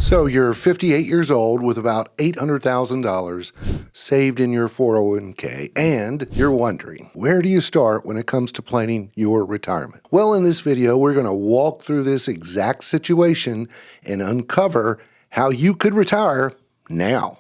So you're 58 years old with about $800,000 saved in your 401k, and you're wondering, where do you start when it comes to planning your retirement? Well, in this video, we're going to walk through this exact situation and uncover how you could retire now.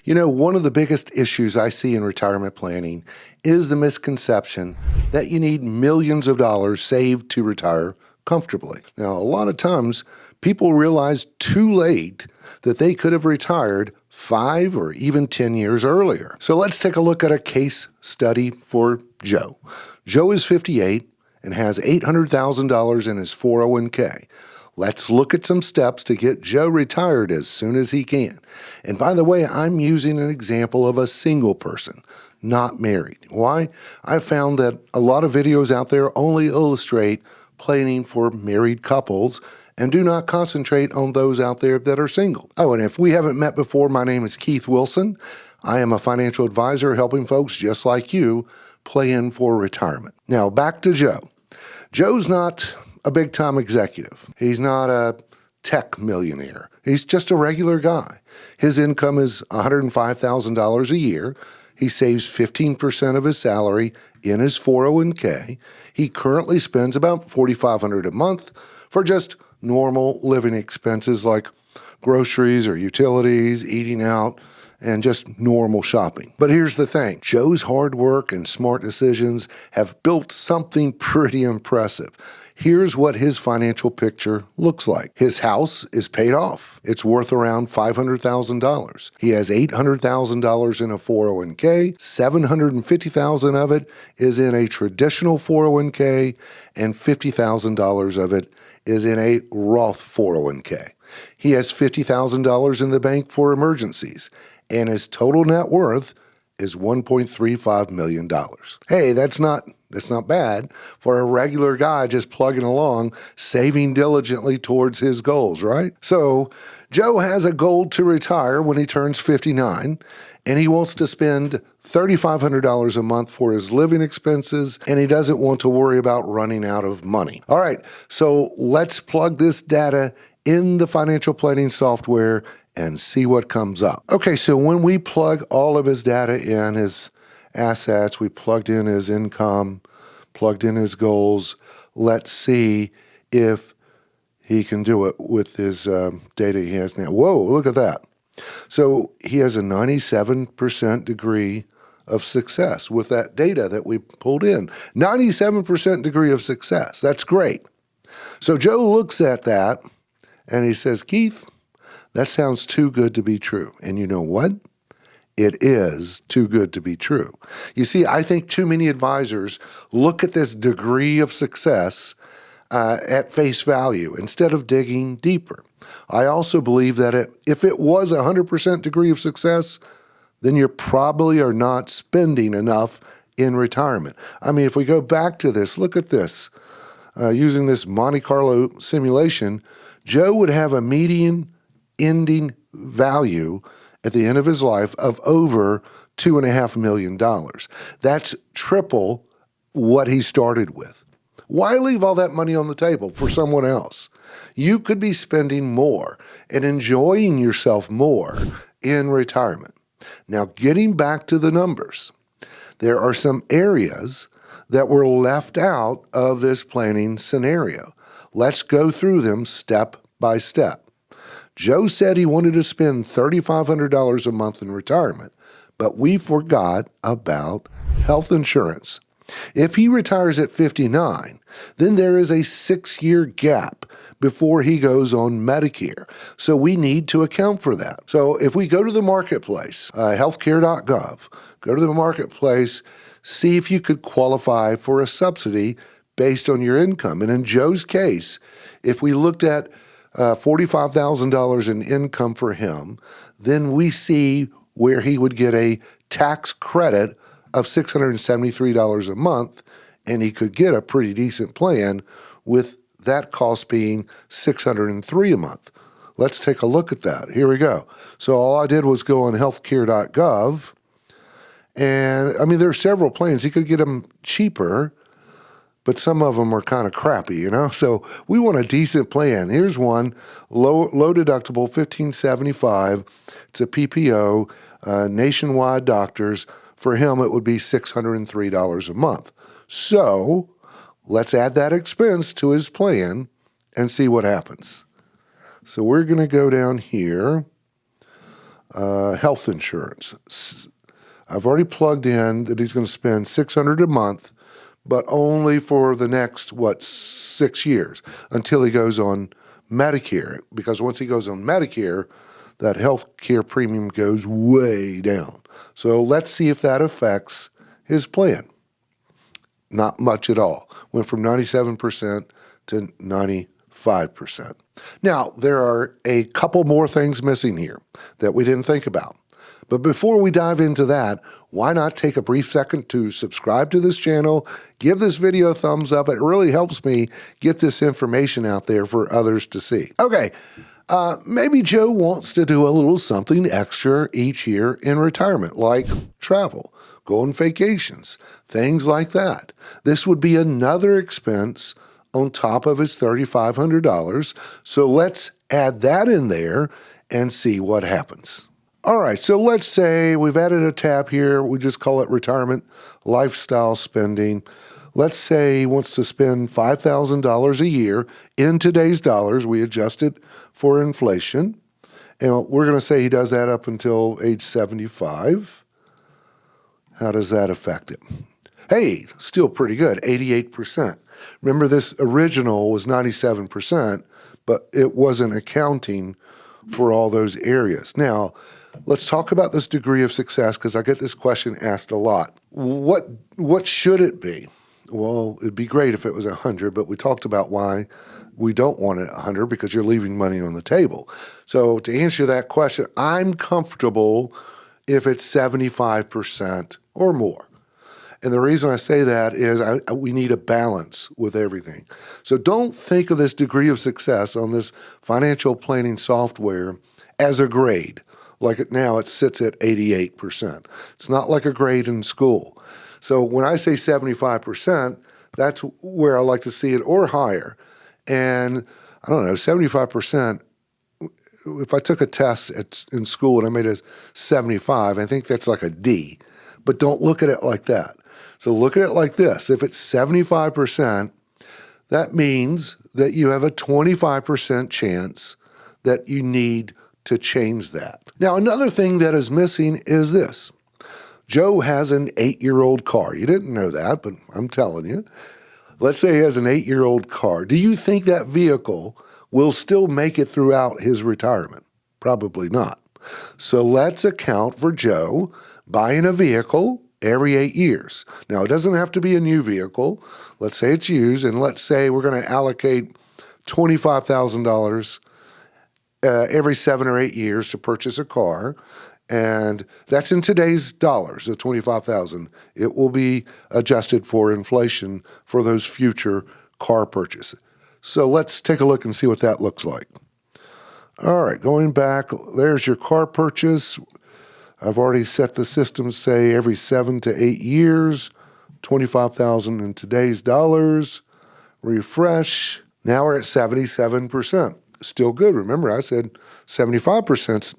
You know, one of the biggest issues I see in retirement planning is the misconception that you need millions of dollars saved to retire comfortably. Now, a lot of times people realize too late that they could have retired 5 or even 10 years earlier. So let's take a look at a case study for Joe. Joe is 58 and has $800,000 in his 401k. Let's look at some steps to get Joe retired as soon as he can. And by the way, I'm using an example of a single person, not married. Why? I found that a lot of videos out there only illustrate planning for married couples and do not concentrate on those out there that are single. Oh, and if we haven't met before, my name is Keith Wilson. I am a financial advisor helping folks just like you plan for retirement. Now, back to Joe. Joe's not a big-time executive. He's not a tech millionaire. He's just a regular guy. His income is $105,000 a year. He saves 15% of his salary in his 401k. He currently spends about $4,500 a month for just normal living expenses like groceries or utilities, eating out, and just normal shopping. But here's the thing. Joe's hard work and smart decisions have built something pretty impressive. Here's what his financial picture looks like. His house is paid off. It's worth around $500,000. He has $800,000 in a 401k. $750,000 of it is in a traditional 401k, and $50,000 of it is in a Roth 401k. He has $50,000 in the bank for emergencies, and his total net worth is $1.35 million. Hey, that's not bad for a regular guy just plugging along, saving diligently towards his goals, right? So Joe has a goal to retire when he turns 59, and he wants to spend $3,500 a month for his living expenses, and he doesn't want to worry about running out of money. All right, so let's plug this data in the financial planning software and see what comes up. Okay, so when we plug all of his data in, his assets, we plugged in his income, plugged in his goals. Let's see if he can do it with his data he has now. Whoa, look at that. So he has a 97% degree of success with that data that we pulled in. 97% degree of success. That's great. So Joe looks at that and he says, Keith, that sounds too good to be true. And you know what? It is too good to be true. You see, I think too many advisors look at this degree of success at face value instead of digging deeper. I also believe that if it was a 100% degree of success, then you probably are not spending enough in retirement. I mean, if we go back to this, look at this. Using this Monte Carlo simulation, Joe would have a median ending value at the end of his life of over $2.5 million. That's triple what he started with. Why leave all that money on the table for someone else? You could be spending more and enjoying yourself more in retirement. Now, getting back to the numbers, there are some areas that were left out of this planning scenario. Let's go through them step by step. Joe said he wanted to spend $3,500 a month in retirement, but we forgot about health insurance. If he retires at 59, then there is a 6-year gap before he goes on Medicare. So we need to account for that. So if we go to the marketplace, healthcare.gov, go to the marketplace, see if you could qualify for a subsidy based on your income. And in Joe's case, if we looked at $45,000 in income for him, then we see where he would get a tax credit of $673 a month, and he could get a pretty decent plan with that cost being $603 a month. Let's take a look at that. Here we go. So all I did was go on healthcare.gov, and I mean, there are several plans. He could get them cheaper, but some of them are kind of crappy, you know? So we want a decent plan. Here's one, low deductible, $1,575. It's a PPO, nationwide doctors. For him, it would be $603 a month. So let's add that expense to his plan and see what happens. So we're going to go down here, health insurance. I've already plugged in that he's going to spend $600 a month, but only for the next, 6 years until he goes on Medicare. Because once he goes on Medicare, that health care premium goes way down. So let's see if that affects his plan. Not much at all. Went from 97% to 95%. Now, there are a couple more things missing here that we didn't think about. But before we dive into that, why not take a brief second to subscribe to this channel, give this video a thumbs up. It really helps me get this information out there for others to see. Okay, maybe Joe wants to do a little something extra each year in retirement, like travel, go on vacations, things like that. This would be another expense on top of his $3,500. So let's add that in there and see what happens. All right, so let's say we've added a tab here. We just call it retirement lifestyle spending. Let's say he wants to spend $5,000 a year in today's dollars. We adjust it for inflation. And we're going to say he does that up until age 75. How does that affect it? Hey, still pretty good, 88%. Remember, this original was 97%, but it wasn't accounting for all those areas. Now, let's talk about this degree of success, because I get this question asked a lot. What should it be? Well, it'd be great if it was 100, but we talked about why we don't want it 100, because you're leaving money on the table. So to answer that question, I'm comfortable if it's 75% or more. And the reason I say that is we need a balance with everything. So don't think of this degree of success on this financial planning software as a grade. Like it sits at 88%. It's not like a grade in school. So when I say 75%, that's where I like to see it, or higher. And I don't know, 75%, if I took a test in school and I made a 75, I think that's like a D. But don't look at it like that. So look at it like this. If it's 75%, that means that you have a 25% chance that you need to change that. Now, another thing that is missing is this. Joe has an 8-year-old car. You didn't know that, but I'm telling you. Let's say he has an 8-year-old car. Do you think that vehicle will still make it throughout his retirement? Probably not. So let's account for Joe buying a vehicle every 8 years. Now, it doesn't have to be a new vehicle. Let's say it's used, and let's say we're going to allocate $25,000 every 7 or 8 years to purchase a car, and that's in today's dollars, the $25,000. It will be adjusted for inflation for those future car purchases. So let's take a look and see what that looks like. All right, going back, there's your car purchase. I've already set the system to say every 7 to 8 years, $25,000 in today's dollars. Refresh. Now we're at 77%. Still good. Remember, I said 75%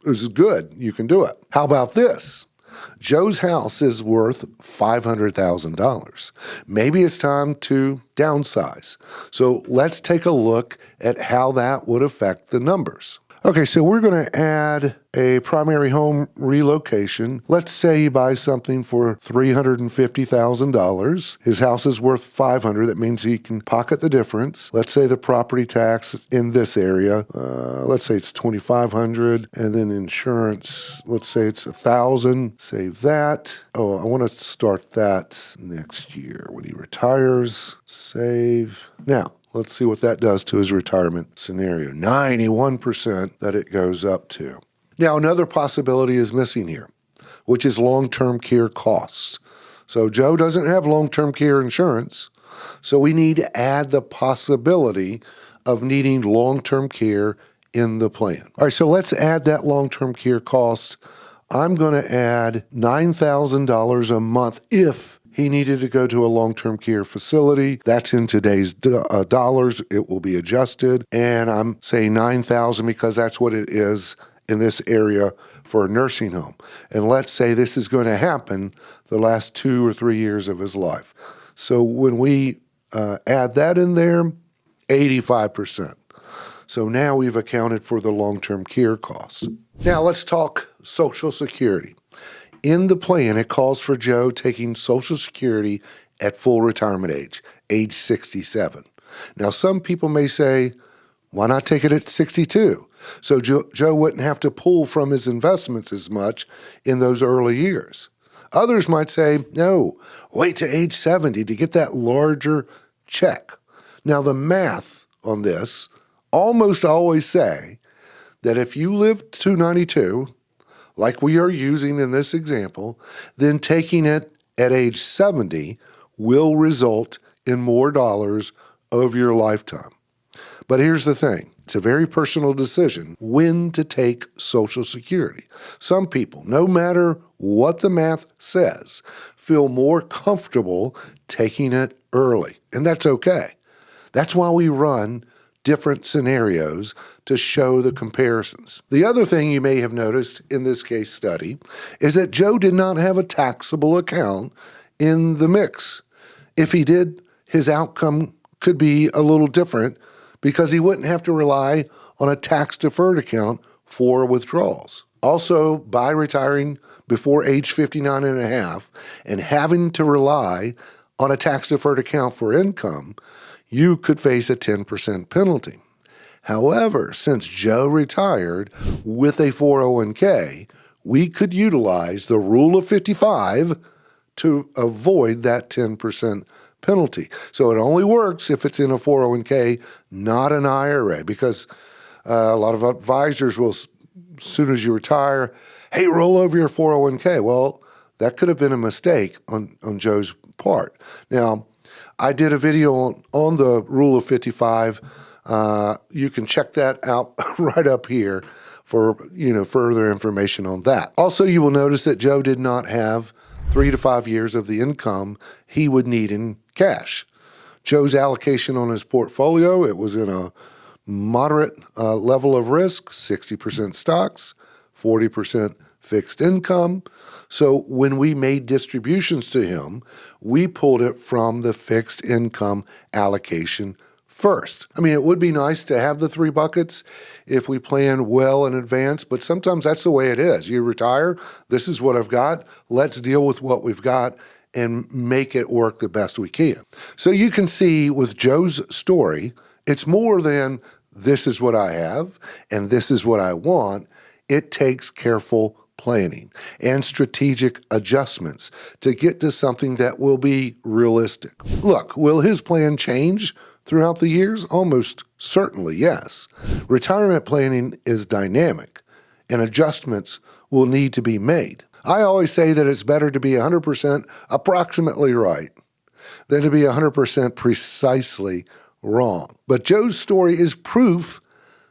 is good. You can do it. How about this? Joe's house is worth $500,000. Maybe it's time to downsize. So let's take a look at how that would affect the numbers. Okay, so we're going to add a primary home relocation. Let's say he buys something for $350,000. His house is worth $500,000. That means he can pocket the difference. Let's say the property tax in this area, let's say it's $2,500, and then insurance, let's say it's $1,000. Save that. Oh, I want to start that next year when he retires. Save. Now, let's see what that does to his retirement scenario. 91% that it goes up to. Now, another possibility is missing here, which is long-term care costs. So Joe doesn't have long-term care insurance, so we need to add the possibility of needing long-term care in the plan. All right, so let's add that long-term care cost. I'm going to add $9,000 a month if he needed to go to a long-term care facility. That's in today's dollars. It will be adjusted. And I'm saying $9,000 because that's what it is in this area for a nursing home. And let's say this is going to happen the last 2 or 3 years of his life. So when we add that in there, 85%. So now we've accounted for the long-term care costs. Now let's talk Social Security. In the plan, it calls for Joe taking Social Security at full retirement age 67. Now some people may say, why not take it at 62? So Joe wouldn't have to pull from his investments as much in those early years. Others might say, no, wait to age 70 to get that larger check. Now the math on this almost always say that if you live to 92, like we are using in this example, then taking it at age 70 will result in more dollars over your lifetime. But here's the thing. It's a very personal decision when to take Social Security. Some people, no matter what the math says, feel more comfortable taking it early, and that's okay. That's why we run different scenarios to show the comparisons. The other thing you may have noticed in this case study is that Joe did not have a taxable account in the mix. If he did, his outcome could be a little different because he wouldn't have to rely on a tax-deferred account for withdrawals. Also, by retiring before age 59 and a half and having to rely on a tax-deferred account for income, you could face a 10% penalty. However, since Joe retired with a 401k, we could utilize the rule of 55 to avoid that 10% penalty. So it only works if it's in a 401k, not an IRA, because a lot of advisors will, as soon as you retire, hey, roll over your 401k. Well, that could have been a mistake on Joe's part. Now, I did a video on the rule of 55. You can check that out right up here for further information on that. Also, you will notice that Joe did not have 3 to 5 years of the income he would need in cash. Joe's allocation on his portfolio, it was in a moderate level of risk, 60% stocks, 40% fixed income. So when we made distributions to him, we pulled it from the fixed income allocation first. I mean, it would be nice to have the 3 buckets if we plan well in advance, but sometimes that's the way it is. You retire, this is what I've got, let's deal with what we've got and make it work the best we can. So you can see with Joe's story, it's more than this is what I have and this is what I want. It takes careful planning and strategic adjustments to get to something that will be realistic. Look, will his plan change throughout the years? Almost certainly, yes. Retirement planning is dynamic, and adjustments will need to be made. I always say that it's better to be 100% approximately right than to be 100% precisely wrong. But Joe's story is proof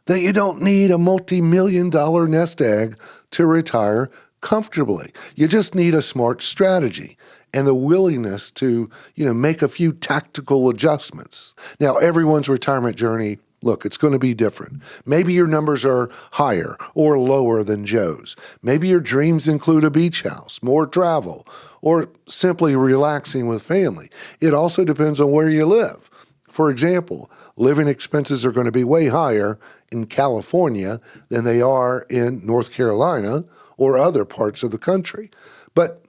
that you don't need a multi-million-dollar nest egg to retire comfortably. You just need a smart strategy and the willingness to, make a few tactical adjustments. Now, everyone's retirement journey, look, it's going to be different. Maybe your numbers are higher or lower than Joe's. Maybe your dreams include a beach house, more travel, or simply relaxing with family. It also depends on where you live. For example, living expenses are going to be way higher in California than they are in North Carolina or other parts of the country. But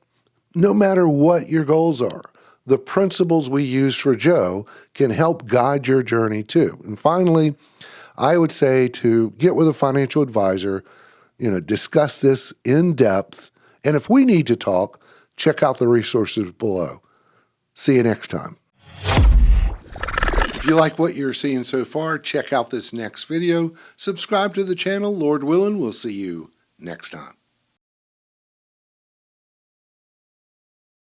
no matter what your goals are, the principles we used for Joe can help guide your journey too. And finally, I would say to get with a financial advisor, discuss this in depth. And if we need to talk, check out the resources below. See you next time. If you like what you're seeing so far, check out this next video. Subscribe to the channel. Lord willing, we'll see you next time.